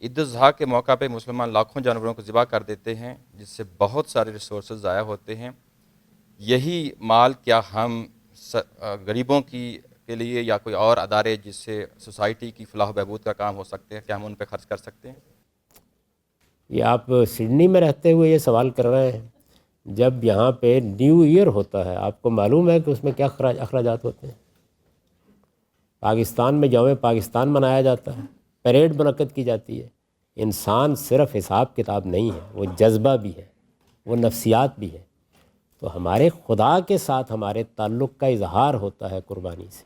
عید الاضحیٰ کے موقع پہ مسلمان لاکھوں جانوروں کو ذبح کر دیتے ہیں، جس سے بہت سارے ریسورسز ضائع ہوتے ہیں۔ یہی مال کیا ہم غریبوں کے لیے یا کوئی اور ادارے جس سے سوسائٹی کی فلاح و بہبود کا کام ہو سکتے ہیں، کیا ہم ان پہ خرچ کر سکتے ہیں؟ یہ آپ سڈنی میں رہتے ہوئے یہ سوال کر رہے ہیں، جب یہاں پہ نیو ایئر ہوتا ہے آپ کو معلوم ہے کہ اس میں کیا اخراجات ہوتے ہیں؟ پاکستان میں یوم پاکستان منایا جاتا ہے، پریڈ منعقد کی جاتی ہے۔ انسان صرف حساب کتاب نہیں ہے، وہ جذبہ بھی ہے، وہ نفسیات بھی ہے۔ تو ہمارے خدا کے ساتھ ہمارے تعلق کا اظہار ہوتا ہے قربانی سے،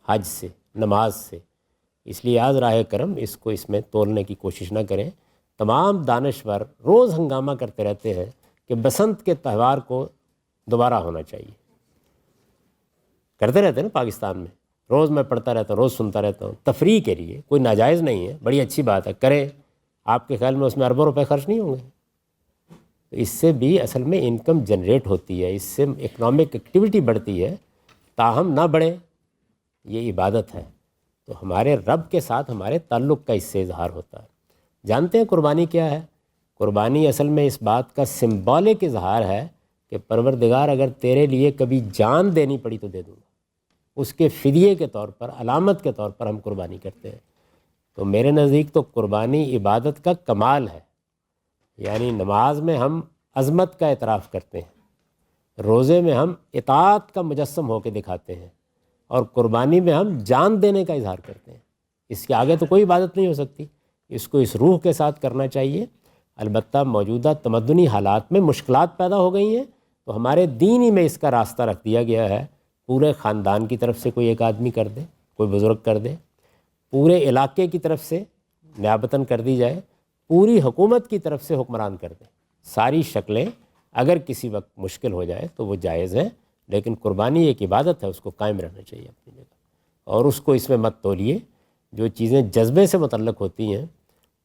حج سے، نماز سے۔ اس لیے آج راہ کرم اس میں تولنے کی کوشش نہ کریں۔ تمام دانشور روز ہنگامہ کرتے رہتے ہیں کہ بسنت کے تہوار کو دوبارہ ہونا چاہیے، کرتے رہتے ہیں نا پاکستان میں، روز میں پڑھتا رہتا ہوں، روز سنتا رہتا ہوں۔ تفریح کے لیے کوئی ناجائز نہیں ہے، بڑی اچھی بات ہے، کریں۔ آپ کے خیال میں اس میں اربوں روپے خرچ نہیں ہوں گے؟ تو اس سے بھی اصل میں انکم جنریٹ ہوتی ہے، اس سے اکنامک ایکٹیویٹی بڑھتی ہے، تاہم نہ بڑھے، یہ عبادت ہے۔ تو ہمارے رب کے ساتھ ہمارے تعلق کا اس سے اظہار ہوتا ہے۔ جانتے ہیں قربانی کیا ہے؟ قربانی اصل میں اس بات کا سمبولک اظہار ہے کہ پروردگار اگر تیرے لیے کبھی جان دینی پڑی تو دے دوں گا۔ اس کے فدیے کے طور پر، علامت کے طور پر ہم قربانی کرتے ہیں۔ تو میرے نزدیک تو قربانی عبادت کا کمال ہے۔ یعنی نماز میں ہم عظمت کا اعتراف کرتے ہیں، روزے میں ہم اطاعت کا مجسم ہو کے دکھاتے ہیں، اور قربانی میں ہم جان دینے کا اظہار کرتے ہیں۔ اس کے آگے تو کوئی عبادت نہیں ہو سکتی۔ اس کو اس روح کے ساتھ کرنا چاہیے۔ البتہ موجودہ تمدنی حالات میں مشکلات پیدا ہو گئی ہیں، تو ہمارے دین ہی میں اس کا راستہ رکھ دیا گیا ہے، پورے خاندان کی طرف سے کوئی ایک آدمی کر دے، کوئی بزرگ کر دے، پورے علاقے کی طرف سے نیابتاً کر دی جائے، پوری حکومت کی طرف سے حکمران کر دے۔ ساری شکلیں اگر کسی وقت مشکل ہو جائے تو وہ جائز ہیں، لیکن قربانی ایک عبادت ہے، اس کو قائم رہنا چاہیے اپنی جگہ، اور اس کو اس میں مت تولیے۔ جو چیزیں جذبے سے متعلق ہوتی ہیں،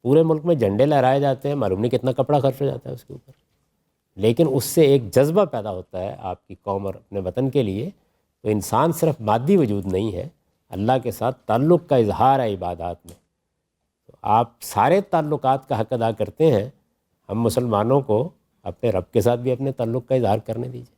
پورے ملک میں جھنڈے لہرائے جاتے ہیں، معلوم نہیں کتنا کپڑا خرچ ہو جاتا ہے اس کے اوپر، لیکن اس سے ایک جذبہ پیدا ہوتا ہے آپ کی قوم اور اپنے وطن کے لیے۔ تو انسان صرف مادی وجود نہیں ہے، اللہ کے ساتھ تعلق کا اظہار ہے عبادات میں۔ تو آپ سارے تعلقات کا حق ادا کرتے ہیں، ہم مسلمانوں کو اپنے رب کے ساتھ بھی اپنے تعلق کا اظہار کرنے دیجیے۔